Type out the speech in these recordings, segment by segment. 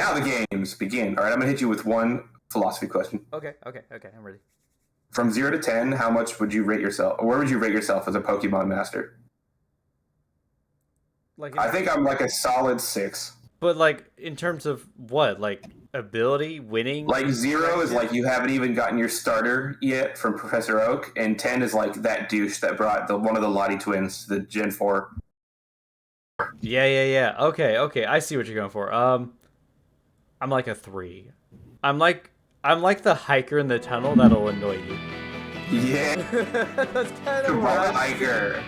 Now the games begin. All right, I'm going to hit you with one philosophy question. Okay, I'm ready. From 0 to 10, how much would you rate yourself? Or where would you rate yourself as a Pokemon master? I think I'm like a solid 6. But like in terms of what? Like ability, winning? Like 0 is like you haven't even gotten your starter yet from Professor Oak, and 10 is like that douche that brought one of the Lottie twins, the Gen 4. Yeah. Okay. I see what you're going for. I'm like a 3. I'm like the hiker in the tunnel that'll annoy you. Yeah. That's kind of where I'm hiker.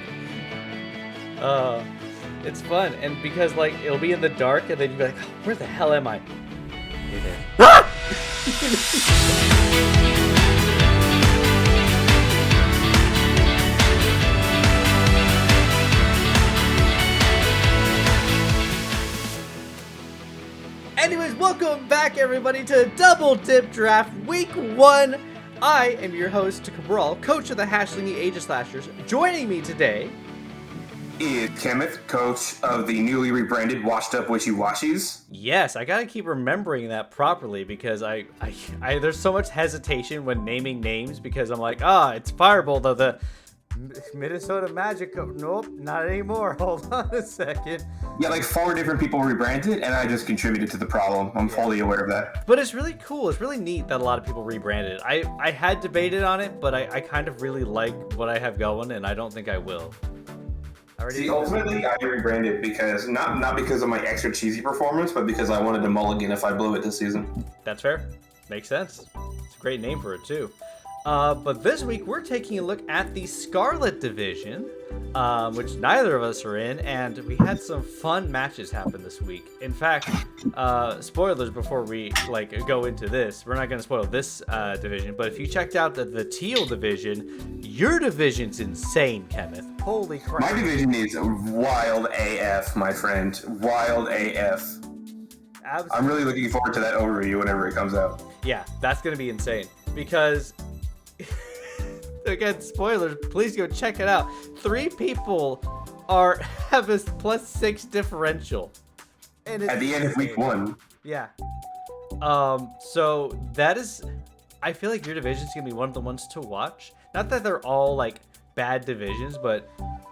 It's fun, and because like it'll be in the dark, and then you'll be like, oh, "Where the hell am I?" Hey there. Anyways, welcome back, everybody, to Double Dip Draft Week 1. I am your host, Cabral, coach of the Hashlingy Sandslashers. Joining me today is Kenneth, coach of the newly rebranded Washed Up Wishy-Washies. Yes, I gotta keep remembering that properly because I there's so much hesitation when naming names because I'm like, it's Fireball, though the Minnesota Magic. Nope, not anymore. Hold on a second. Yeah, like 4 different people rebranded, and I just contributed to the problem. I'm fully aware of that. But it's really cool. It's really neat that a lot of people rebranded. I had debated on it, but I kind of really like what I have going, and I don't think I will. Ultimately, I rebranded because not because of my extra cheesy performance, but because I wanted to mulligan if I blew it this season. That's fair. Makes sense. It's a great name for it, too. But this week, we're taking a look at the Scarlet division, which neither of us are in, and we had some fun matches happen this week. In fact, spoilers before we go into this. We're not going to spoil this division, but if you checked out the Teal division, your division's insane, Kenneth. Holy crap. My division is wild AF, my friend. Wild AF. Absolutely. I'm really looking forward to that overview whenever it comes out. Yeah, that's going to be insane, because again, spoilers, please go check it out. 3 people have a +6 differential. And at the end of week 1. Yeah. So that is, I feel like your division's gonna be one of the ones to watch. Not that they're all like bad divisions, but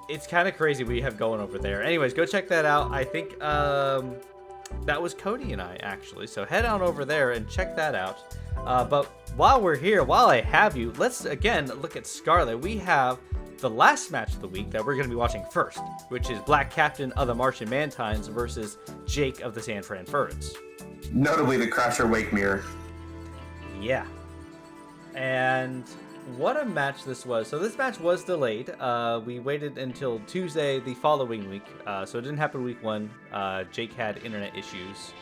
it's kind of crazy what you have going over there. Anyways, go check that out. I think that was Cody and I, actually. So head on over there and check that out. But while we're here, while I have you, let's again look at Scarlet. We have the last match of the week that we're going to be watching first, which is Black Captain of the Martian Mantines versus Jake of the San Fran Furrets. Notably the Crasher Wake Mirror. Yeah. And what a match this was. So this match was delayed. We waited until Tuesday the following week. So it didn't happen week 1. Jake had internet issues.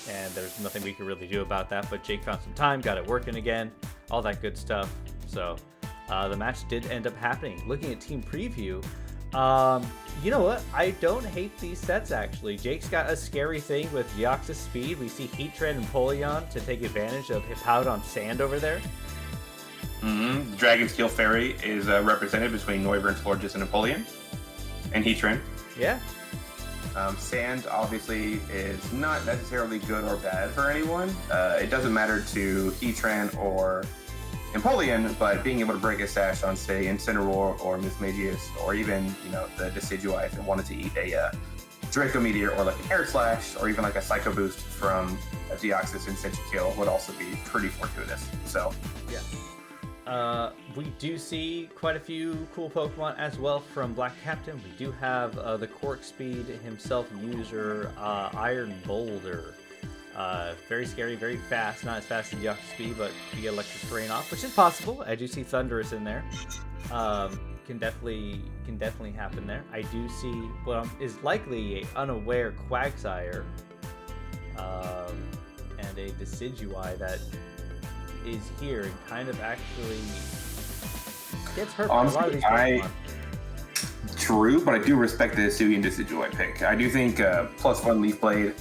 And there's nothing we could really do about that, but Jake found some time, got it working again, all that good stuff. So the match did end up happening. Looking at team preview, you know what? I don't hate these sets, actually. Jake's got a scary thing with Hawluchas speed. We see Heatran and Polion to take advantage of Hippowdon Sand over there. Mm-hmm. Dragon Steel Fairy is represented between Noivern, Florges, and Napoleon. And Heatran. Yeah. Sand obviously is not necessarily good or bad for anyone. It doesn't matter to Heatran or Empoleon, but being able to break a sash on, say, Incineroar or Mismagius, or even, the Decidueye if it wanted to eat a Draco Meteor or like an Air Slash, or even like a Psycho Boost from a Deoxys and Cinch Kill would also be pretty fortuitous. So, yeah. We do see quite a few cool Pokemon as well from Black Captain. We do have the Cork Speed himself user, Iron Boulder. Very scary, very fast. Not as fast as Hawluchas Speed, but you get Electric Terrain off, which is possible. I do see Thundurus in there. Can definitely happen there. I do see what is likely a unaware Quagsire and a Decidueye that is here and kind of actually gets hurt by a lot of these Pokemon. True, but I do respect the Hisuian Decidueye pick. I do think +1 Leaf Blade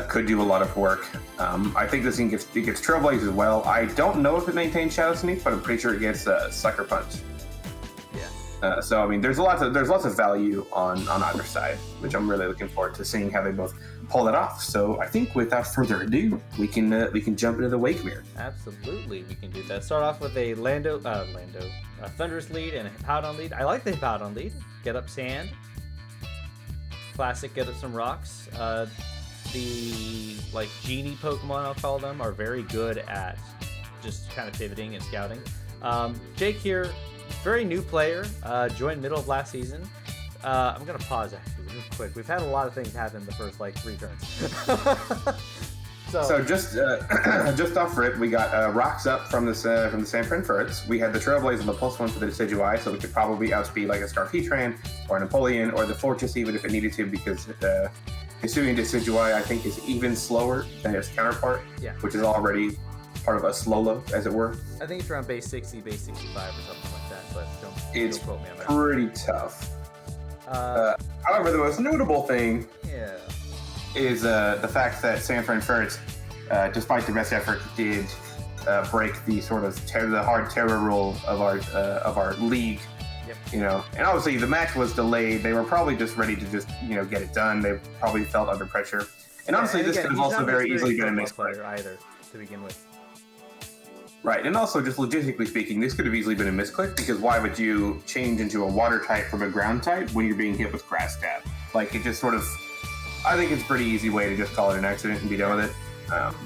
could do a lot of work. I think this thing gets Trailblaze as well. I don't know if it maintains Shadow Sneak, but I'm pretty sure it gets Sucker Punch. Yeah. So I mean, there's lots of value on either side, which I'm really looking forward to seeing how they both pull that off. So I think without further ado, we can jump into the wake mirror. Absolutely, we can do that. Start off with a Thunderous lead and a Hippowdon lead. I like the Hippowdon lead. Get up sand. Classic, get up some rocks. The genie Pokemon, I'll call them, are very good at just kind of pivoting and scouting. Jake here, very new player, joined middle of last season. I'm gonna pause actually real quick. We've had a lot of things happen in the first 3 turns. So just off rip, we got rocks up from the San Fran Furrets. We had the Trailblaze on the +1 for the Decidueye, so we could probably outspeed like a Scarfetran or a Napoleon or the Fortress even if it needed to, because assuming Decidueye I think is even slower than its counterpart, which is already part of a slow load, as it were. I think it's around base 60, base 65 or something like that, but it's don't quote me on that. Pretty tough. However, the most notable thing is the fact that San Fran Furrets, despite the best effort, did break the sort of the hard terror rule of our league. Yep. You know, and obviously the match was delayed. They were probably just ready to just get it done. They probably felt under pressure. And honestly, this could have also very easily been a misclick either to begin with. Right, and also just logistically speaking, this could have easily been a misclick, because why would you change into a water type from a ground type when you're being hit with grass stab? It just sort of, I think it's a pretty easy way to just call it an accident and be done with it.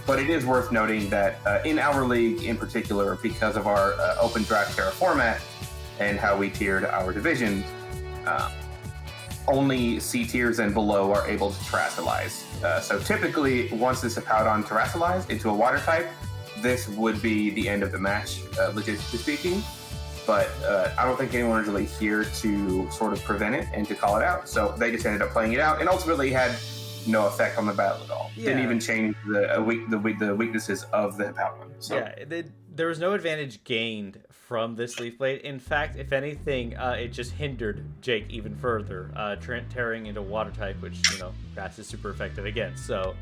But it is worth noting that in our league in particular, because of our open draft terra format and how we tiered our divisions, only C tiers and below are able to terrasilize. So typically, once this Hippowdon terrasilized into a water type, this would be the end of the match, logistically speaking. But I don't think anyone was really here to sort of prevent it and to call it out. So they just ended up playing it out, and ultimately had no effect on the battle at all. Didn't even change the weaknesses of the Hippowdon. So. Yeah, there was no advantage gained from this Leaf Blade. In fact, if anything, it just hindered Jake even further, tearing into water type, which, grass is super effective against. So.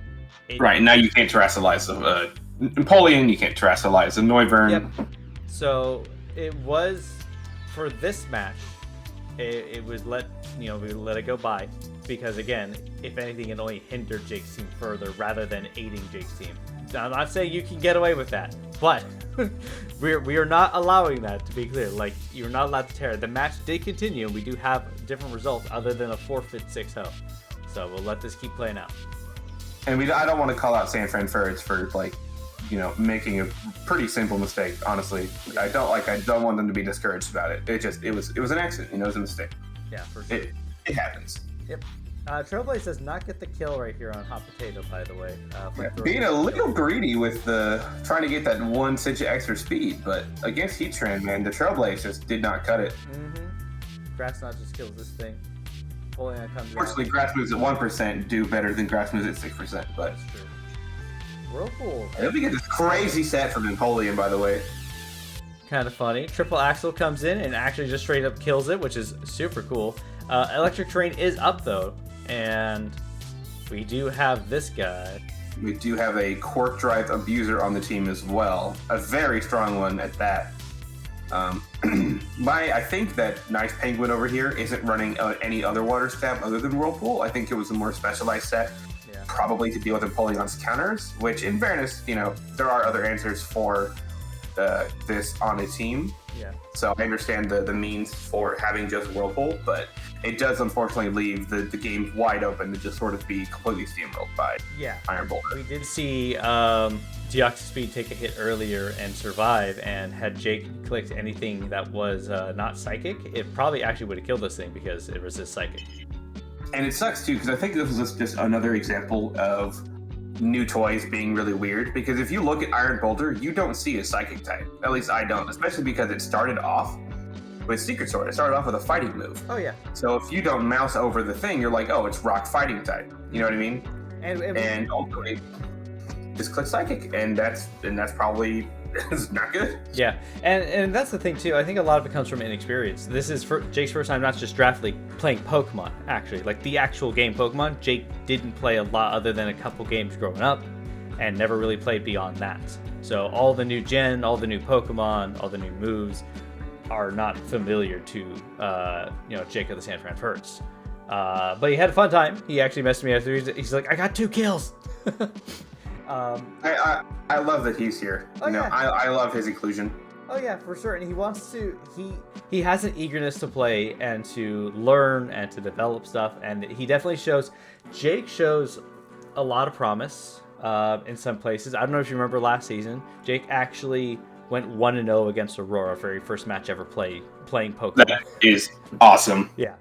Right, now you can't terrasilize Napoleon, you can't terrasilize a Noivern. Yep. So it was, for this match, it was we let it go by, because again, if anything, it only hindered Jake's team further rather than aiding Jake's team. Now, I'm not saying you can get away with that, but we are not allowing that, to be clear. You're not allowed to tear. The match did continue, and we do have different results other than a forfeit 6-0. So we'll let this keep playing out. And I don't want to call out San Fran Furrets for making a pretty simple mistake. Honestly, I don't want them to be discouraged about it. It was an accident. It was a mistake. Yeah, for sure. It happens. Yep. Trailblaze does not get the kill right here on Hot Potato, by the way. Being a little greedy with trying to get that 1 cinch of extra speed, but against Heatran, man, the Trailblaze just did not cut it. Mm-hmm. Grass Knot just kills this thing. Unfortunately, grass moves at 1% do better than grass moves at 6%, but that's true. Whirlpool. Then we get this crazy set from Napoleon, by the way. Kind of funny. Triple Axle comes in and actually just straight up kills it, which is super cool. Electric Terrain is up though, and we do have this guy. We do have a Quark Drive Abuser on the team as well, a very strong one at that. I think that Nice Penguin over here isn't running any other water step other than Whirlpool. I think it was a more specialized set, probably to deal with Napoleon's counters, which in fairness, there are other answers for this on a team. Yeah. So I understand the means for having just Whirlpool, but it does unfortunately leave the game wide open to just sort of be completely steamrolled by Iron Boulder. We did see Deoxyspeed take a hit earlier and survive, and had Jake clicked anything that was not Psychic, it probably actually would have killed this thing because it resists Psychic. And it sucks too, because I think this is just another example of new toys being really weird, because if you look at Iron Boulder, you don't see a Psychic type. At least I don't, especially because it started off with Secret Sword. It started off with a fighting move. Oh yeah. So if you don't mouse over the thing, you're like, oh, it's rock fighting type. You know what I mean? And ultimately, just click Psychic, and that's probably not good. Yeah, and that's the thing too. I think a lot of it comes from inexperience. This is Jake's first time not just draft league playing Pokemon. Actually, the actual game Pokemon. Jake didn't play a lot other than a couple games growing up, and never really played beyond that. So all the new gen, all the new Pokemon, all the new moves are not familiar to Jake of the San Fran Furrets. But he had a fun time. He actually messaged me after. He's like, I got 2 kills. I love that he's here. I love his inclusion. Oh yeah, for sure. And he wants to. He has an eagerness to play and to learn and to develop stuff. And he definitely shows. Jake shows a lot of promise in some places. I don't know if you remember last season. Jake actually went 1-0 against Aurora, very first match ever playing Pokemon. That is awesome. Yeah.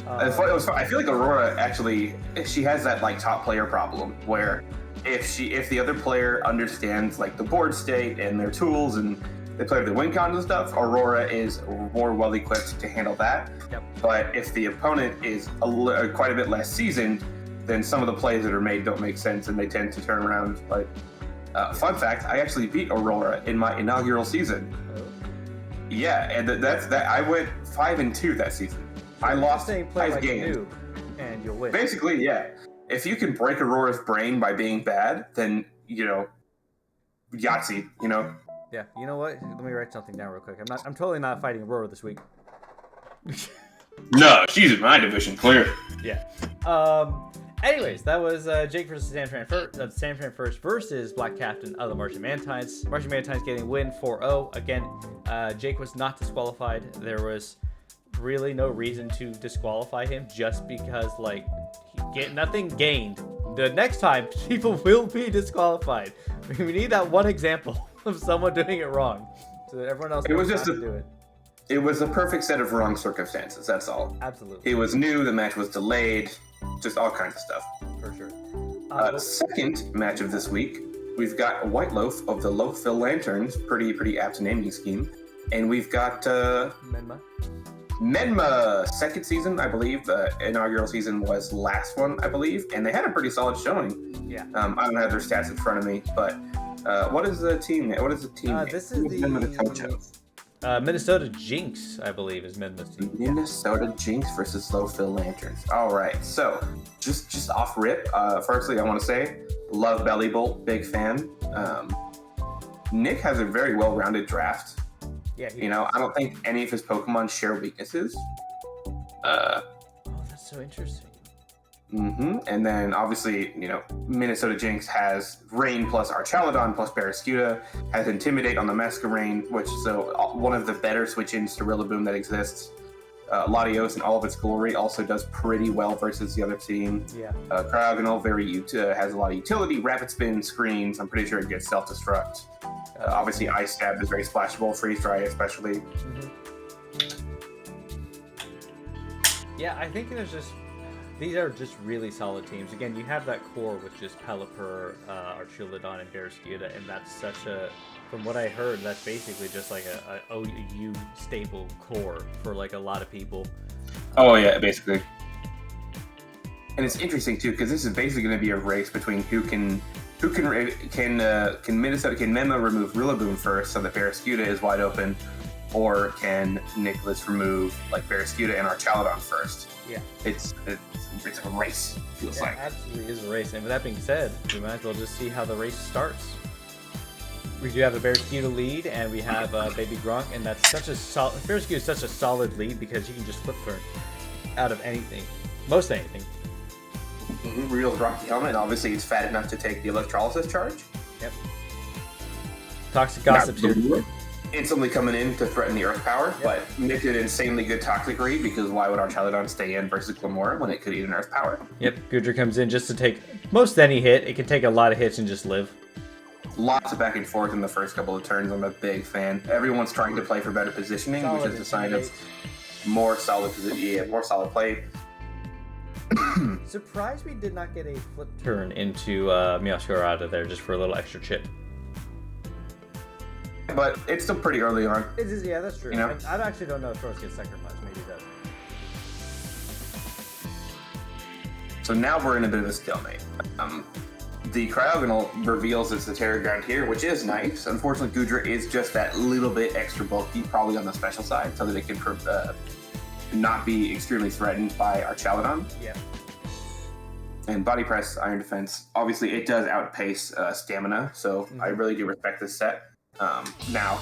I feel like Aurora actually, she has that like top player problem where if the other player understands like the board state and their tools and they play the win cons and stuff, Aurora is more well equipped to handle that. Yep. But if the opponent is quite a bit less seasoned, then some of the plays that are made don't make sense and they tend to turn around. But fun fact, I actually beat Aurora in my inaugural season. Oh. Yeah, and that's that. I went 5-2 that season. I lost 5 games. And you'll win. Basically, yeah. If you can break Aurora's brain by being bad, then, Yahtzee, Yeah, you know what? Let me write something down real quick. I'm totally not fighting Aurora this week. No, she's in my division, clear. Yeah. Anyways, that was Jake versus San Fran First versus Black Captain of the Martian Mantines. Martian Mantines getting win 4-0. Again, Jake was not disqualified. There was really no reason to disqualify him just because, like, nothing gained. The next time, people will be disqualified. We need that one example of someone doing it wrong so that everyone else knows how to do it. It was a perfect set of wrong circumstances, that's all. Absolutely. It was new, the match was delayed, just all kinds of stuff. For sure. Second match of this week, we've got White Loaf of the Loafville Lanturns, pretty apt naming scheme. And we've got Menma, second season, I believe. The inaugural season was last one, I believe, and they had a pretty solid showing. Yeah. I don't have their stats in front of me, but what is the team? What is the team? This is the coach of? Minnesota Jynx, I believe, is Menma's team. Minnesota Jynx versus Loafville Lanturns. All right, so just off rip. Firstly, I want to say, love Belly Bolt, big fan. Nick has a very well-rounded draft. Yeah, I don't think any of his Pokemon share weaknesses. Oh, that's so interesting. And then obviously, Minnesota Jynx has Rain plus Archaludon plus Barraskewda, has Intimidate on the Masquerain, which is one of the better switch-ins to Rillaboom that exists. Latios in all of its glory also does pretty well versus the other team. Yeah. Cryogonal has a lot of utility, rapid spin, screens. I'm pretty sure it gets self-destruct. Obviously, Ice Stab is very splashable, Freeze Dry especially. Mm-hmm. Yeah, I think these are just really solid teams. Again, you have that core with just Pelipper, Archaludon, and Barraskewda, and that's from what I heard, that's basically just like a OU staple core for like a lot of people. Oh yeah, basically. And it's interesting too because this is basically going to be a race between can Menma remove Rillaboom first so that Barraskewda is wide open, or can Nicholas remove like Barraskewda and Archaludon first? Yeah, it's a race. Feels like absolutely is a race. And with that being said, we might as well just see how the race starts. We do have a Barraskewda lead, and we have Baby Gronk, and that's such a solid. Barraskewda is such a solid lead because you can just flip turn out of anything, most anything. Reveals Rocky Helmet, and obviously it's fat enough to take the electrolysis charge. Yep. Toxic Gossip's here. Instantly coming in to threaten the Earth Power, but Nick did insanely good Toxic read because why would Archaludon stay in versus Glamora when it could eat an Earth Power? Yep, Goodra comes in just to take most any hit. It can take a lot of hits and just live. Lots of back and forth in the first couple of turns. I'm a big fan. Everyone's trying to play for better positioning, which is a sign of more solid play. Surprised we did not get a flip turn into Meowscarada there just for a little extra chip. But it's still pretty early on. It is, yeah, that's true. I actually don't know if Force gets Second Punch. Maybe it does. So now we're in a bit of a stalemate. The Cryogonal reveals it's the Terra Ground here, which is nice. Unfortunately, Goodra is just that little bit extra bulky, probably on the special side, so that it can not be extremely threatened by Archaludon. Yeah. And Body Press, Iron Defense, obviously it does outpace Stamina, so I really do respect this set. Now,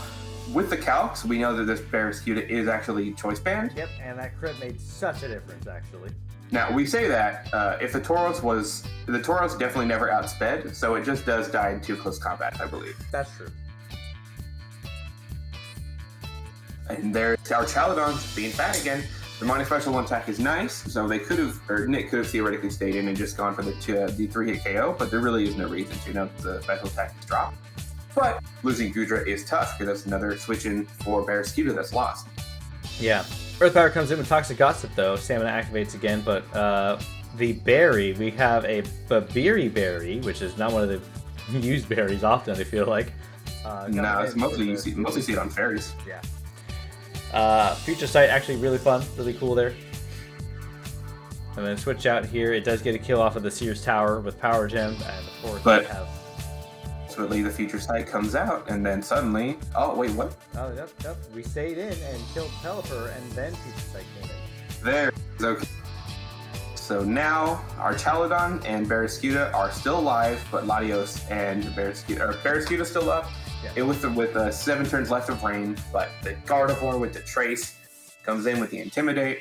with the calcs, we know that this Barraskewda is actually choice banned. Yep, and that crit made such a difference, actually. Now, we say that if the Tauros definitely never outsped, so it just does die in 2 close combat, I believe. That's true. And there's our Chalodons being fat again. The minus special 1 attack is nice, so they could have, or Nick could have theoretically stayed in and just gone for the 3-hit KO, but there really is no reason to. Now the special attack is dropped. But losing Gudra is tough, because that's another switch in for Barraskewda that's lost. Yeah. Earth Power comes in with Toxic Gossip, though. Stamina activates again, but the berry, we have a Babiri berry, which is not one of the used berries often, I feel like. No, it's mostly you see it on fairies. Yeah. Future Sight, actually really fun, really cool there. And then switch out here, it does get a kill off of the Sears Tower with Power Gem, and of course we have... Ultimately, the Future Sight comes out, and then suddenly... Oh, wait, what? Oh, yep. We stayed in and killed Pelipper, and then Future Sight came in. There. Okay. So now, our Chalodon and Barraskewda are still alive, but Latios and Barraskewda's still up. Yeah. With 7 turns left of reign, but the Gardevoir with the Trace comes in with the Intimidate,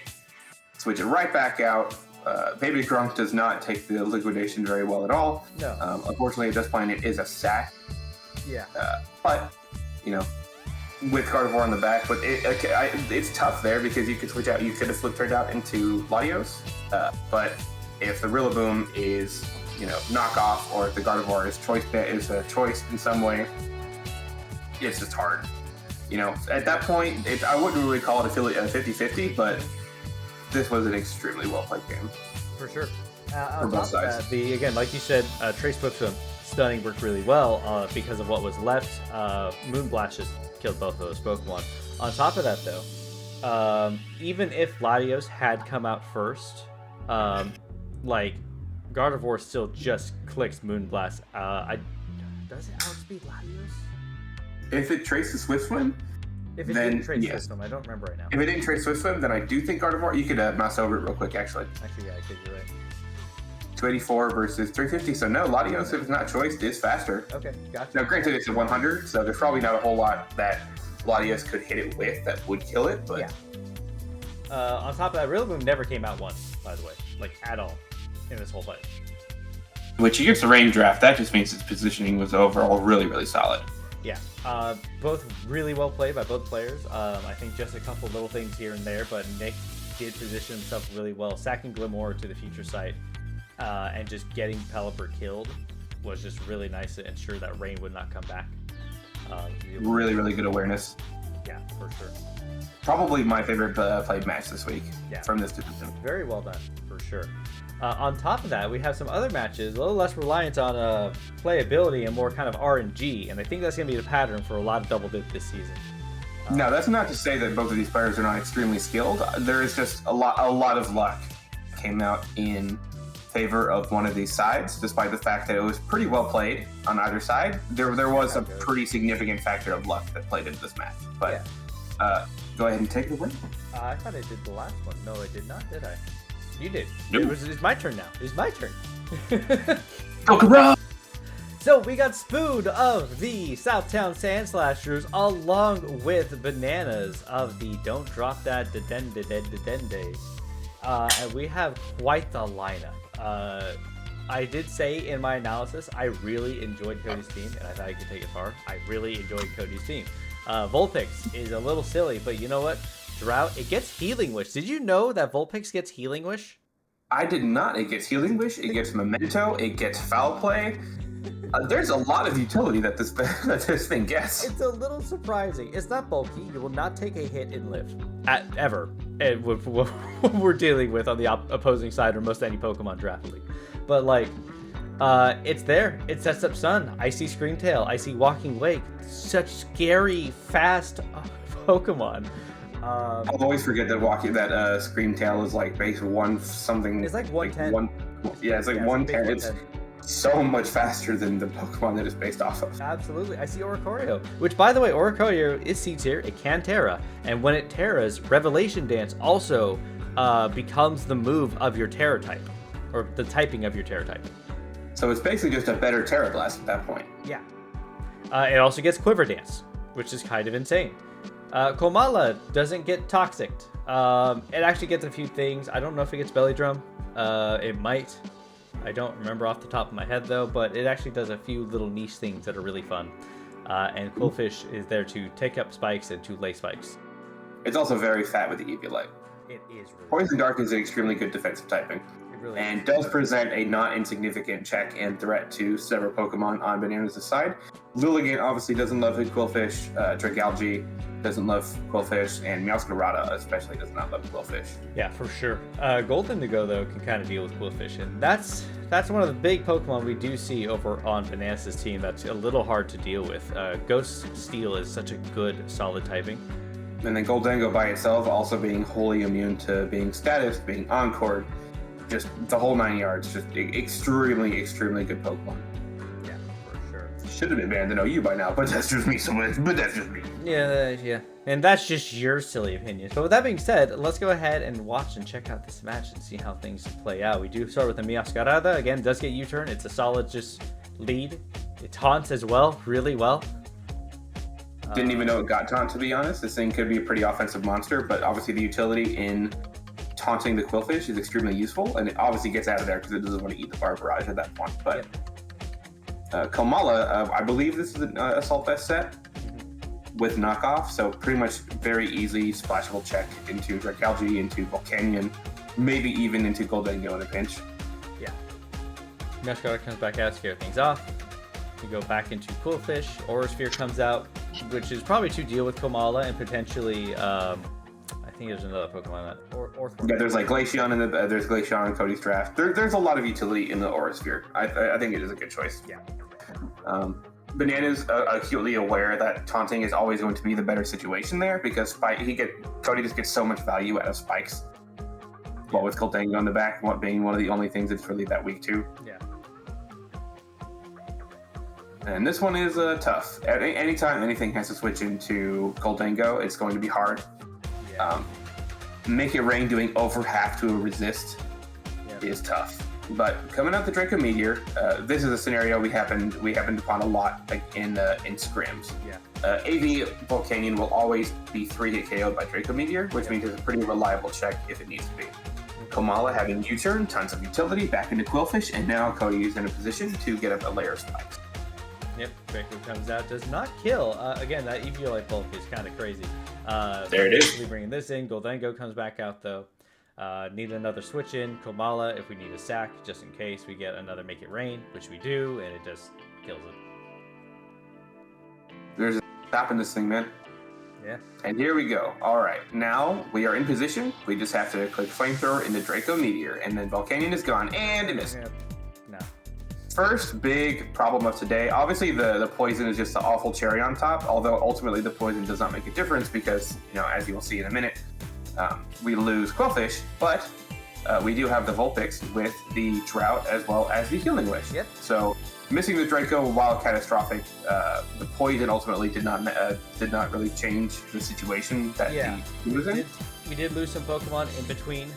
switch it right back out. Baby Grunk does not take the liquidation very well at all. No. Unfortunately, at this point, it is a sack. Yeah. But, with Gardevoir on the back, but it's tough there because you could switch out. You could have flipped her out into Latios, but if the Rillaboom is, knockoff, or if the Gardevoir is a choice in some way, it's just hard. At that point, I wouldn't really call it a 50-50, but this was an extremely well-played game. For sure. For both sides. Again, like you said, Trace Whipswim Stunning worked really well because of what was left. Moonblast just killed both of those Pokemon. On top of that, though, even if Latios had come out first, Gardevoir still just clicks Moonblast. Does it outspeed Latios? If it traces Swift Swim, if it then didn't trace yes. Swim, I don't remember right now. If it didn't trace Swift Swim, then I do think Gardevoir. You could mouse over it real quick, actually. Actually, yeah, I could. You're right. 284 versus 350. So no, Latios, if it's not choiced, is faster. Okay, gotcha. Now, granted, it's a 100, so there's probably not a whole lot that Latios could hit it with that would kill it. But yeah. On top of that, Rillaboom never came out once, by the way, at all, in this whole fight. Which against the rain draft, that just means its positioning was overall really, really solid. Yeah, both really well played by both players. I think just a couple little things here and there, but Nick did position himself really well. Sacking Glimmer to the future sight and just getting Pelipper killed was just really nice to ensure that rain would not come back. Really, really good awareness. Yeah, for sure. Probably my favorite played match this week from this division. Very well done, for sure. On top of that, we have some other matches a little less reliant on playability and more kind of RNG, and I think that's going to be the pattern for a lot of Double Dip this season. No, that's not to say that both of these players are not extremely skilled. There is just a lot of luck came out in favor of one of these sides, despite the fact that it was pretty well played on either side. There was a pretty significant factor of luck that played into this match. But go ahead and take the win. I thought I did the last one. No, I did not, did I? You did. Nope. It's my turn now. It's my turn. Pokemon! So we got Spood of the Southtown Sandslashers along with Bananas of the Don't Drop That Dedennes. And we have quite the lineup. I did say in my analysis, I really enjoyed Cody's team, and I thought I could take it far. I really enjoyed Cody's team. Vulpix is a little silly, but you know what? Drought, it gets Healing Wish. Did you know that Vulpix gets Healing Wish? I did not. It gets Healing Wish, it gets Memento, it gets Foul Play. There's a lot of utility that this thing gets. It's a little surprising. It's not bulky. You will not take a hit in lift. Ever. And what we're dealing with on the opposing side or most any Pokemon draft league. But it's there. It sets up Sun. I see Screamtail. I see Walking Wake. Such scary, fast Pokemon. I always forget that Screamtail is base 1 something. It's 110. It's 110. It's so much faster than the Pokemon that it's based off of. Absolutely. I see Oricorio, which, by the way, Oricorio is C-tier. It can Terra, and when it Terras, Revelation Dance also becomes the move of your Terra type, or the typing of your Terra type. So it's basically just a better Terra Blast at that point. Yeah. It also gets Quiver Dance, which is kind of insane. Komala doesn't get Toxic. It actually gets a few things. I don't know if it gets Belly Drum. It might. I don't remember off the top of my head though, but it actually does a few little niche things that are really fun. And Qwilfish is there to take up spikes and to lay spikes. It's also very fat with the Eviolite. It is really Poison Dark is an extremely good defensive typing. It really And is. does present a not insignificant check and threat to several Pokemon on Bananas' side. Lilligant obviously doesn't love Qwilfish. Dragalge doesn't love Qwilfish, and Meowscarada especially does not love Qwilfish. Yeah, for sure. Gold Indigo though can kind of deal with Qwilfish, and that's one of the big Pokemon we do see over on Bananas' team. That's a little hard to deal with. Ghost Steel is such a good solid typing. And then Goldango by itself also being wholly immune to being status, being Encored, just the whole 9 yards. Just extremely, extremely good Pokemon. Yeah, for sure. Should have been banned in OU by now, but that's just me. But that's just me. Yeah. And that's just your silly opinions. But with that being said, let's go ahead and watch and check out this match and see how things play out. We do start with the Meowscarada. Again, does get U-turn. It's a solid just lead. It taunts as well, really well. Didn't even know it got taunt, to be honest. This thing could be a pretty offensive monster, but obviously the utility in taunting the Qwilfish is extremely useful, and it obviously gets out of there because it doesn't want to eat the Bar Barrage at that point. But Komala, I believe this is an Assault Vest set with knockoff, so pretty much very easy splashable check into Dragalge, into Volcanion, maybe even into Goldango in a pinch. Yeah. Meowscarada comes back out, scare things off. We go back into Qwilfish. Aurasphere comes out, which is probably to deal with Komala and potentially, I think there's another Pokemon that Orthworm. Yeah, there's like Glaceon in there's Glaceon in Cody's draft. There's a lot of utility in the Aurasphere. I think it is a good choice. Yeah. Banana's acutely aware that taunting is always going to be the better situation there because Cody just gets so much value out of spikes. Well, with Goldango on the back, being one of the only things it's really that weak to. Yeah. And this one is tough. Anytime anything has to switch into Goldango, it's going to be hard. Yeah. Make It Rain doing over half to a resist is tough. But coming out the Draco Meteor, this is a scenario we happened upon a lot in scrims. Yeah. AV Volcanion will always be 3-hit KO'd by Draco Meteor, which means it's a pretty reliable check if it needs to be. Komala having U-turn, tons of utility, back into Qwilfish, and now Cody is in a position to get up a layer of spikes. Yep, Draco comes out, does not kill. Again, that Eviolite bulk is kind of crazy. There it is. Bringing this in, Goldango comes back out though. Need another switch in. Komala, if we need a sack, just in case we get another Make It Rain, which we do, and it just kills it. There's a stop in this thing, man. Yeah. And here we go. All right, now we are in position. We just have to click Flamethrower into Draco Meteor, and then Volcanion is gone, and it missed. No. First big problem of today, obviously the poison is just the awful cherry on top, although ultimately the poison does not make a difference because, as you will see in a minute, we lose Qwilfish, but we do have the Vulpix with the Drought as well as the Healing Wish. Yep. So missing the Draco, while catastrophic, the poison ultimately did not really change the situation that he was in. We did lose some Pokemon in between.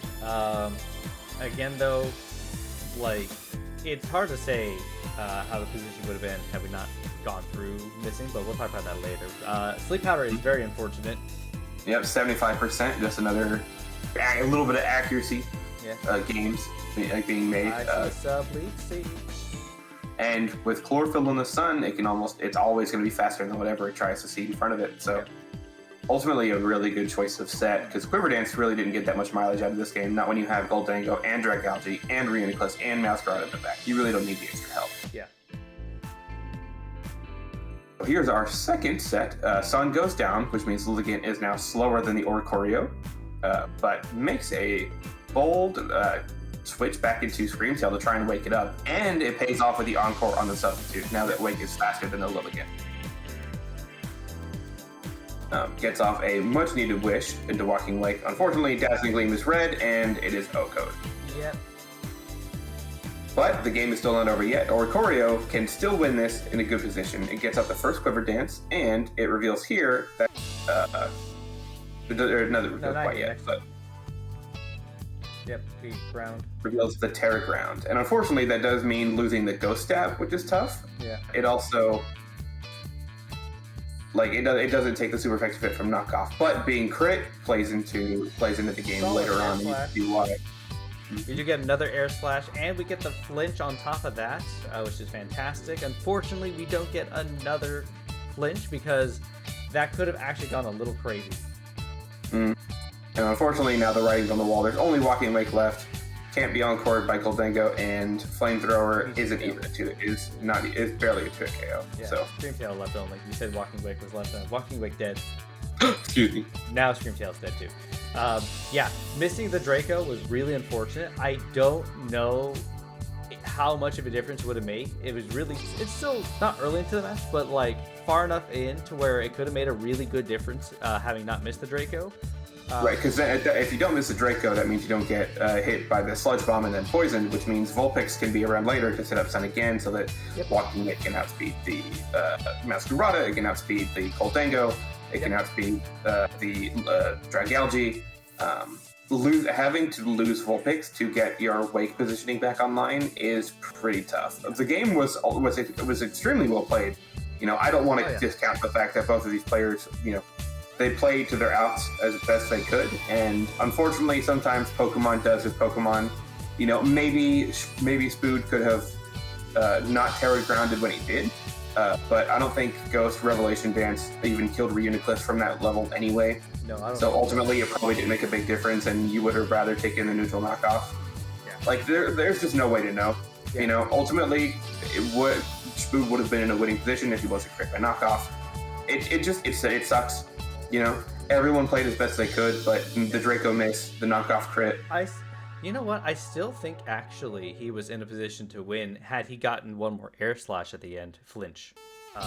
Again, though, it's hard to say how the position would have been had we not gone through missing, but we'll talk about that later. Sleep Powder is very unfortunate. Yep, 75%, just a little bit of accuracy games being made. And with Chlorophyll in the sun, it's always going to be faster than whatever it tries to see in front of it. So ultimately a really good choice of set, because Quiver Dance really didn't get that much mileage out of this game, not when you have Goldango and Dragalge and Reuniclus and Meowscarada in the back. You really don't need the extra help. Yeah. So here's our second set. Sun goes down, which means Lilligant is now slower than the Oricorio, but makes a bold switch back into Screamtail to try and wake it up, and it pays off with the Encore on the substitute, now that Wake is faster than the Lilligant. Gets off a much-needed wish into Walking Lake. Unfortunately, Dazzling Gleam is red, and it is O-code. Yep. But the game is still not over yet. Oricorio can still win this in a good position. It gets up the first Quiver Dance, and it reveals here that... another reveal quite yet, but... Yep, the ground. Reveals the Terra Ground. And unfortunately, that does mean losing the Ghost Stab, which is tough. Yeah. It also... it doesn't take the super effective hit from knockoff, but being crit plays into the game later on. You see why. We do get another air slash, and we get the flinch on top of that, which is fantastic. Unfortunately, we don't get another flinch because that could have actually gone a little crazy. And unfortunately, now the writing's on the wall. There's only Walking Wake left. Can't be encored by Goldango, and Flamethrower isn't even a 2. It's barely a 2 KO. Yeah, So Screamtail left only. You said Walking Wake was left on. Walking Wake dead. excuse me. Now Screamtail's dead too. Yeah, missing the Draco was really unfortunate. I don't know how much of a difference would have made. It's still not early into the match, but like far enough in to where it could have made a really good difference having not missed the Draco. Right, because if you don't miss the Draco, that means you don't get hit by the Sludge Bomb and then poisoned, which means Vulpix can be around later to set up Sun again so that Walking Wake can outspeed the Masquerada, it can outspeed the Goldango, it can outspeed the Dragalge. Having to lose Vulpix to get your Wake positioning back online is pretty tough. The game was extremely well played. I don't want to discount the fact that both of these players, they played to their outs as best they could, and unfortunately, sometimes Pokemon does his Pokemon. Maybe Spood could have not terror grounded when he did, but I don't think Ghost Revelation Dance even killed Reuniclus from that level anyway. No, I don't. So ultimately, it probably didn't make a big difference, and you would have rather taken the neutral knockoff. Yeah. Like there's just no way to know. Yeah. Ultimately, Spood would have been in a winning position if he wasn't crit by knockoff. It sucks. Everyone played as best they could, but the Draco missed, the knockoff crit. You know what? I still think actually he was in a position to win had he gotten one more air slash at the end, flinch.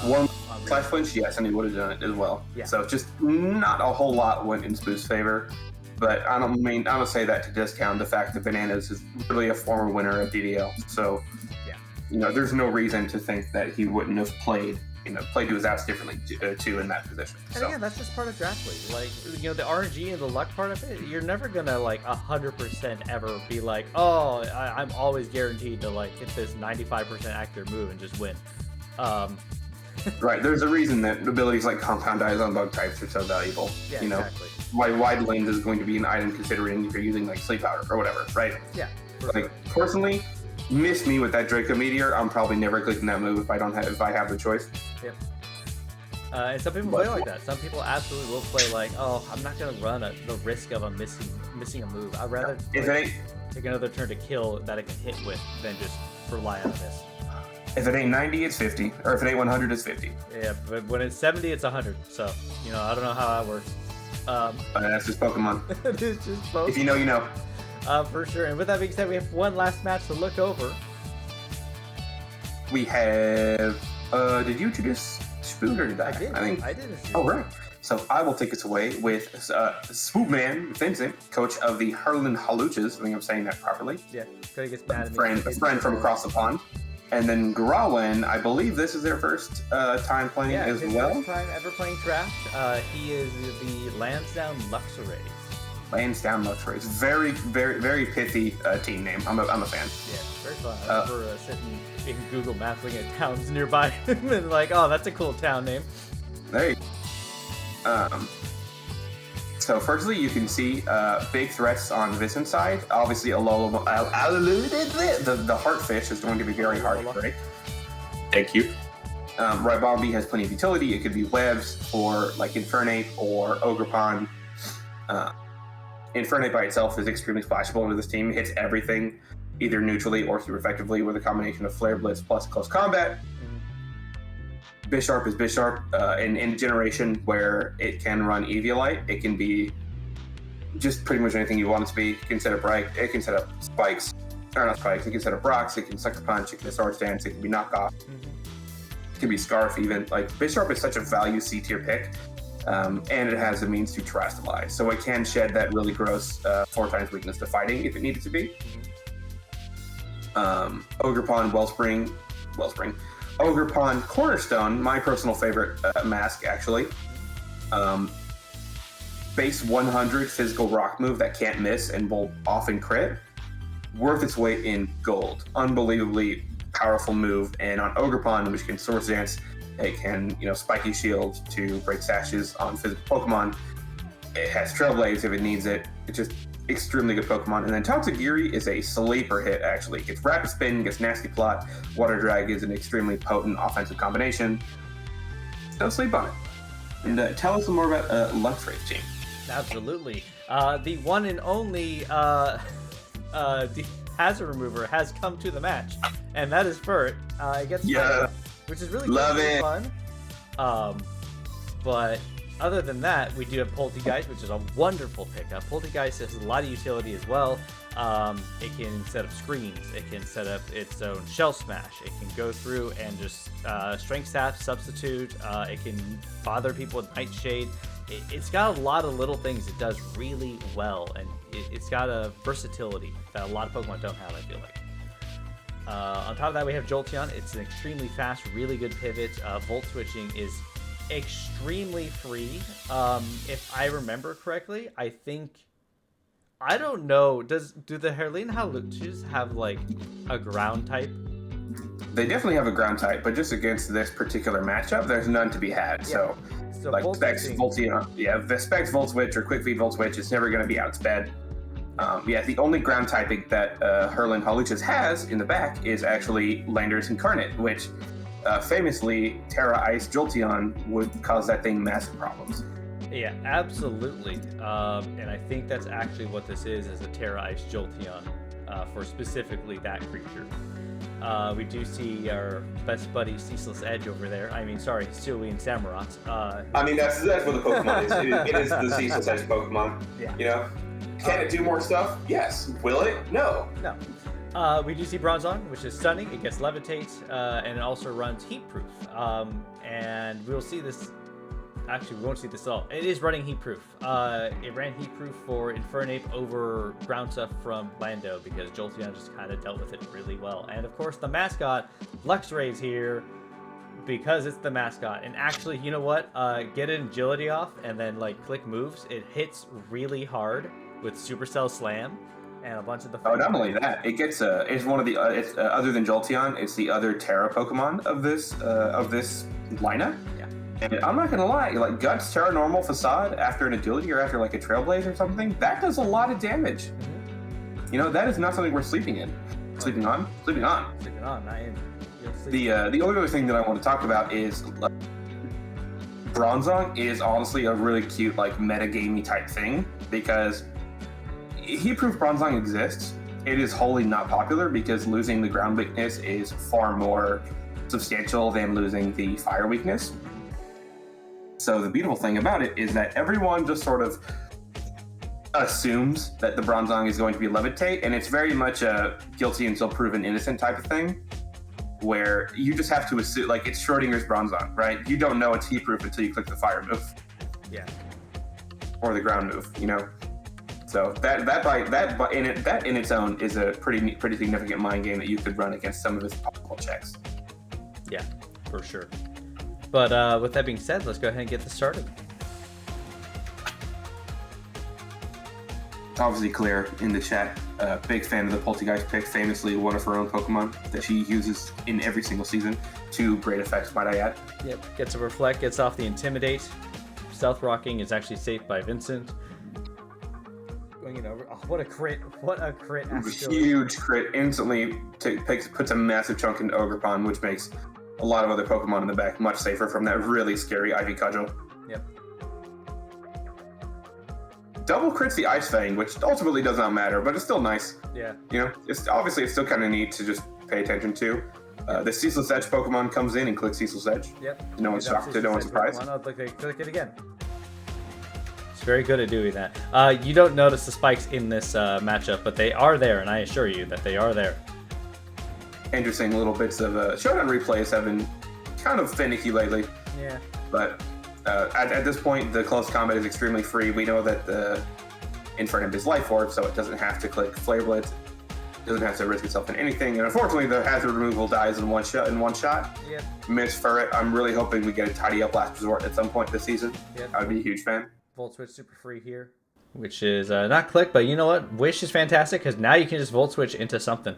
One slash flinch, yes, and he would have done it as well. Yeah. So just not a whole lot went in Spood's favor, but I don't say that to discount the fact that Bananas is really a former winner of DDL. So, there's no reason to think that he wouldn't have played to his outs differently too in that position. And again, that's just part of draft league. Like, the RNG and the luck part of it, you're never gonna 100% ever be like, oh, I'm always guaranteed to hit this 95% accurate move and just win. Right. There's a reason that abilities like Compound Eyes on bug types are so valuable. Yeah, exactly. Why Wide Lens is going to be an item considering if you're using Sleep Powder or whatever, right? Yeah. Personally, miss me with that Draco Meteor. I'm probably never clicking that move if I have the choice. Yep. And some people play like that. Some people absolutely will play I'm not gonna run the risk of missing a move. I'd rather take another turn to kill that I can hit with than just rely on this. If it ain't 90, it's 50, or if it ain't 100, it's 50. Yeah, but when it's 70, it's 100. So I don't know how that works. That's just Pokemon. It's just Pokemon. If you know, you know. For sure. And with that being said, we have one last match to look over. We have. Did you introduce Spood or did I? I did. Oh, right. So I will take us away with Spoodman Vincent, coach of the Heerlen Hawluchas. I think I'm saying that properly. Yeah. Cody gets mad at me. A friend from across the pond. And then Growlin, I believe this is their first time playing as well. First time ever playing draft. He is the Lansdowne Luxrays. Lansdowne Luxrays. Very, very, very pithy team name. I'm a fan. Yeah, very fun. I remember sitting in Google Maps looking at towns nearby and oh, that's a cool town name. There you go. So firstly, you can see big threats on Vincent's side. Obviously, the Heartfish is going to be very hard to break. Thank you. Ribombi has plenty of utility. It could be webs for Infernape or Ogerpon. Infernape by itself is extremely splashable into this team. It hits everything, either neutrally or super effectively with a combination of Flare Blitz plus close combat. Bisharp is Bisharp. In Generation, where it can run Eviolite, it can be just pretty much anything you want it to be. It can set up it can set up spikes, or not spikes. It can set up rocks. It can Sucker Punch. It can Sword Stance. It can be knockoff. It can be Scarf even. Bisharp is such a value C tier pick, and it has the means to Terrastallize, so it can shed that really gross 4 times weakness to fighting if it needed to be. Ogerpon, Wellspring. Ogerpon Cornerstone, my personal favorite mask, actually. Base 100 physical rock move that can't miss and will often crit. Worth its weight in gold. Unbelievably powerful move. And on Ogerpon, which can Swords Dance, it can, Spiky Shield to break sashes on physical Pokemon. It has Trailblaze if it needs it. It's extremely good Pokemon. And then Toxagiri is a sleeper hit, actually. Gets Rapid Spin, gets Nasty Plot. Water Drag is an extremely potent offensive combination. Don't sleep on it. And tell us some more about Luxray's team. Absolutely. The one and only the hazard remover has come to the match, and that is Furret. It gets fun, which is really fun. But other than that, we do have Poltegeist, which is a wonderful pickup. Poltegeist has a lot of utility as well. It can set up screens. It can set up its own Shell Smash. It can go through and just Strength Staff substitute. It can bother people with Nightshade. It's got a lot of little things it does really well, and it's got a versatility that a lot of Pokemon don't have, I feel like. On top of that, we have Jolteon. It's an extremely fast, really good pivot. Volt switching is extremely free. If I remember correctly, I don't know, do the Heerlen Hawluchas have like a ground type? They definitely have a ground type, but just against this particular matchup, there's none to be had. Yeah. So like Specs, Volteon, the Specs Volt Switch or Quick Feed Volt Switch, it's never going to be outsped. The only ground typing that Heerlen Hawluchas has in the back is actually Landorus Incarnate, which famously Terra Ice Jolteon would cause that thing massive problems. Yeah, absolutely. And I think that's actually what this is a Terra Ice Jolteon for specifically that creature. We do see our best buddy Ceaseless Edge over there. I mean, sorry, Steelwing Samurott. That's what the Pokemon is. It is the Ceaseless Edge Pokemon. Yeah. You know? Can it do more stuff? Yes. Will it? No. No. We do see Bronzong, which is stunning. It gets Levitate, and it also runs Heat Proof. And we'll see this. Actually, we won't see this at all. It is running Heat Proof. It ran Heat Proof for Infernape over ground stuff from Lando because Jolteon just kind of dealt with it really well. And of course, the mascot, Luxrays here, because it's the mascot. And actually, you know what? Get an agility off and then like click moves. It hits really hard with Supercell Slam and a bunch of the. Oh, not only that, it gets it's one of the other than Jolteon, it's the other Terra Pokemon of this lineup. Yeah. And I'm not gonna lie, like Guts, Terra Normal, Facade after an agility or after like a Trailblaze or something, that does a lot of damage. Mm-hmm. You know, that is not something we're sleeping in. Sleeping on. Not in. The only other thing that I want to talk about is Bronzong is honestly a really cute like metagamey type thing because Heat-Proof Bronzong exists. It is wholly not popular because losing the ground weakness is far more substantial than losing the fire weakness. So the beautiful thing about it is that everyone just sort of assumes that the Bronzong is going to be Levitate, and it's very much a guilty until proven innocent type of thing, where you just have to assume, like it's Schrodinger's Bronzong, right? You don't know it's Heat-Proof until you click the fire move. Yeah. Or the ground move, you know? So that in its own is a pretty significant mind game that you could run against some of its possible checks. Yeah, for sure. But with that being said, let's go ahead and get this started. It's obviously clear in the chat. Big fan of the Poltegeist pick, famously one of her own Pokemon that she uses in every single season to great effect, might I add. Yep, gets a Reflect, gets off the Intimidate. Stealth Rocking is actually saved by Vincent. Going in over. Oh, what a crit. Huge crit. Instantly puts a massive chunk into Ogerpon, which makes a lot of other Pokemon in the back much safer from that really scary Ivy Cudgel. Yep. Double crits the Ice Fang, which ultimately does not matter, but it's still nice. Yeah. You know, it's still kind of neat to just pay attention to. The Ceaseless Edge Pokemon comes in and clicks Ceaseless Edge. Yep. No one's shocked, no one's surprised. I'll click it again. It's very good at doing that. You don't notice the spikes in this matchup, but they are there, and I assure you that they are there. Interesting little bits of Showdown replays have been kind of finicky lately. Yeah. But at this point, the close combat is extremely free. We know that the Infernape is Life Orb, so it doesn't have to click Flare Blitz. It doesn't have to risk itself in anything. And unfortunately, the hazard removal dies in one shot. Yep. Miss Furret. I'm really hoping we get a Tidy Up Last Resort at some point this season. Yep. I would be a huge fan. Volt Switch super free here. Which is not click, but you know what? Wish is fantastic because now you can just Volt Switch into something.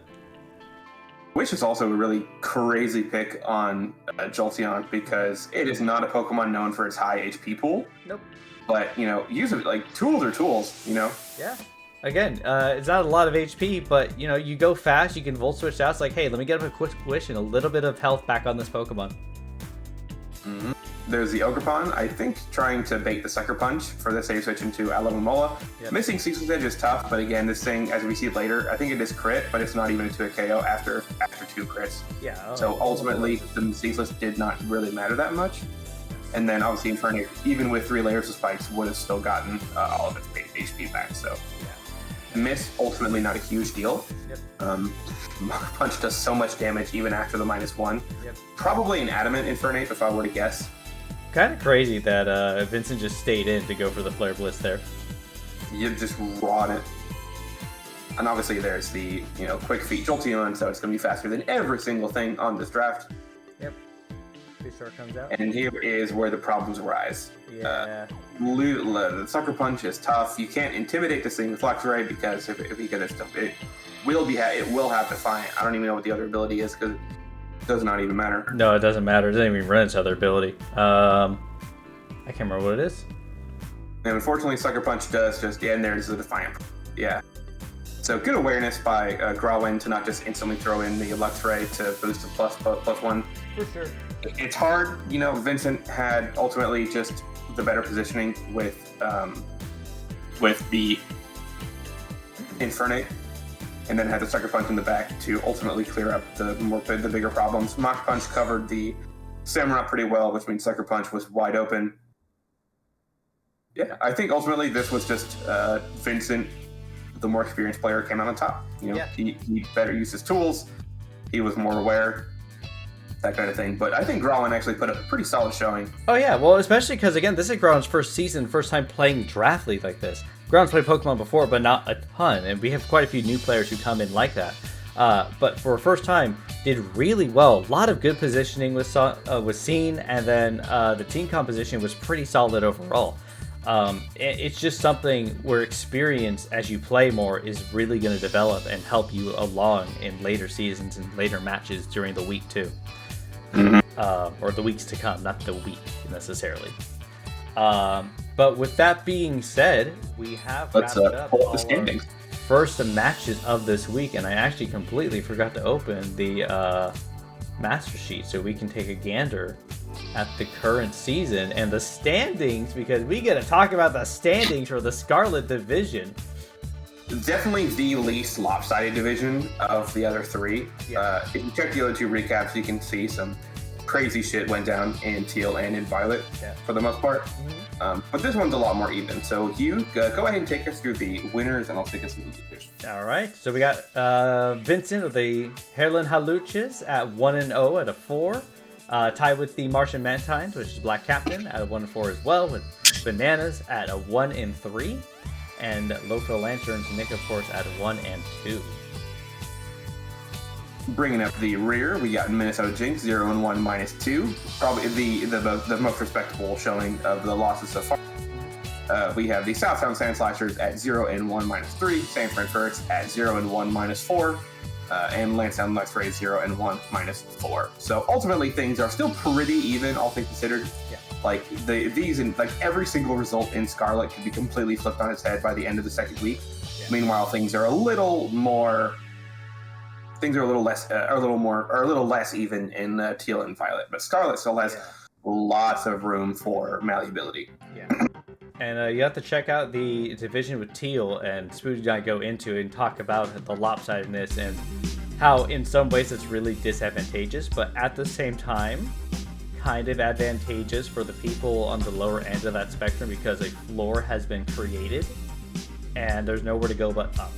Wish is also a really crazy pick on Jolteon because it is not a Pokemon known for its high HP pool. Nope. But, you know, use it like tools are tools, you know? Yeah. Again, it's not a lot of HP, but you know, you go fast, you can volt switch out. It's like, hey, let me get up a quick wish and a little bit of health back on this Pokemon. Mm-hmm. There's the Ogerpon, I think, trying to bait the Sucker Punch for the save switch into Alomomola. Yep. Missing Cecil's Edge is tough, but again, this thing, as we see later, I think it is crit, but it's not even into a KO after 2 crits. Yeah. So ultimately, the Ceaseless did not really matter that much. And then obviously Infernape, even with 3 layers of spikes, would have still gotten all of its base HP back. So miss, ultimately not a huge deal. Yep. Punch does so much damage even after the -1. Yep. Probably an Adamant Infernape if I were to guess. Kind of crazy that Vincent just stayed in to go for the Flare Blitz there. You just raw it. And obviously there's the, quick feet Jolteon, so it's going to be faster than every single thing on this draft. Yep. Pretty sure it comes out. And here is where the problems arise. Yeah. The Sucker Punch is tough. You can't intimidate this thing with Luxray because it will have Defiant. I don't even know what the other ability is because it does not even matter. No, it doesn't matter. It doesn't even run its other ability. I can't remember what it is. And unfortunately, Sucker Punch does and there's the Defiant. Yeah. So good awareness by Grawin to not just instantly throw in the Luxray to boost the +1. For sure. It's hard. Vincent had ultimately just the better positioning with the Infernape, and then had the Sucker Punch in the back to ultimately clear up the bigger problems. Mach Punch covered the Samurott pretty well, which means Sucker Punch was wide open. Yeah, I think ultimately this was just Vincent, the more experienced player, came out on top. He better used his tools. He was more aware. That kind of thing. But I think Grawin actually put up a pretty solid showing. Oh yeah, well, especially because, again, this is Grawin's first season, first time playing Draft League like this. Grawin's played Pokemon before, but not a ton, and we have quite a few new players who come in like that. But for a first time, did really well. A lot of good positioning was seen, and then the team composition was pretty solid overall. It's just something where experience as you play more is really going to develop and help you along in later seasons and later matches during the week too. Or the weeks to come, not the week necessarily. But with that being said, we have Let's wrapped up pull up all the standings. our first matches of this week, and I actually completely forgot to open the master sheet so we can take a gander at the current season and the standings, because we get to talk about the standings for the Scarlet division. Definitely the least lopsided division of the other 3. Yeah. If you check the other 2 recaps, you can see some crazy shit went down in Teal and in Violet for the most part. Mm-hmm. But this one's a lot more even. So Hugh, go ahead and take us through the winners, and I'll take us through the losers. All right, so we got Vincent of the Heerlen Hawluchas at 1-0 at a 4. Tied with the Martian Mantines, which is Black Captain, at a 1-4 as well, with Bananas at a 1-3. And Loafville Lanturns, Nick, of course, at 1-2. Bringing up the rear, we got Minnesota Jynx 0-1 -2. Probably the most respectable showing of the losses so far. We have the Southtown Sandslashers at 0-1 -3. San Fran Furrets at 0-1 -4. And Lansdowne Luxrays 0-1 -4. So ultimately things are still pretty even, all things considered. Yeah. Every single result in Scarlet could be completely flipped on its head by the end of the second week. Yeah. Meanwhile, things are a little less even in Teal and Violet, but Scarlet still has lots of room for malleability. Yeah. And you have to check out the division with Teal, and Spooky and I go into and talk about the lopsidedness and how in some ways it's really disadvantageous, but at the same time, kind of advantageous for the people on the lower end of that spectrum, because a floor has been created and there's nowhere to go but up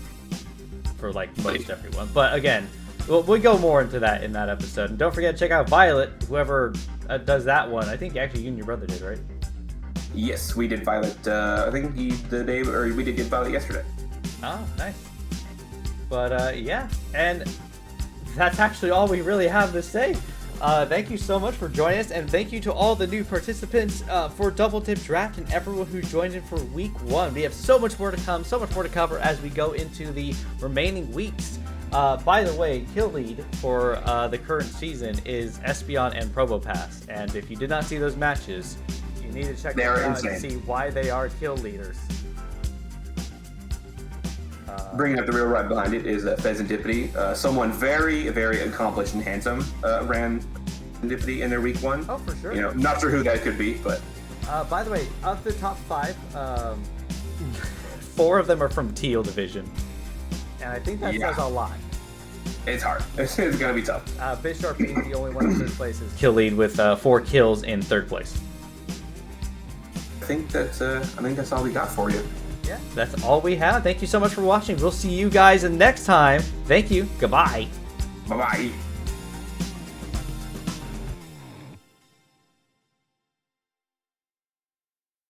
for most everyone. But again, we'll go more into that in that episode. And don't forget to check out Violet, whoever does that one. I think actually you and your brother did, right? Yes, we did Violet. I think we did get Violet yesterday. Oh, nice. But yeah, and that's actually all we really have to say. Thank you so much for joining us, and thank you to all the new participants for Double Tip Draft and everyone who joined in for week 1. We have so much more to come, so much more to cover as we go into the remaining weeks. By the way, kill lead for the current season is Espeon and Probopass, and if you did not see those matches, you need to check them out and see why they are kill leaders. bringing up the real right behind it is Pheasantipity. Someone very, very accomplished and handsome ran Pheasantipity in their week 1. Oh, for sure. You know, not sure who that could be, but... By the way, of the top 5, 4 of them are from Teal Division. And I think that says a lot. It's hard. It's going to be tough. Bisharp being the only one in 3rd place is kill lead with 4 kills in 3rd place. I think that's all we got for you. Yeah, that's all we have. Thank you so much for watching. We'll see you guys next time. Thank you. Goodbye. Bye-bye.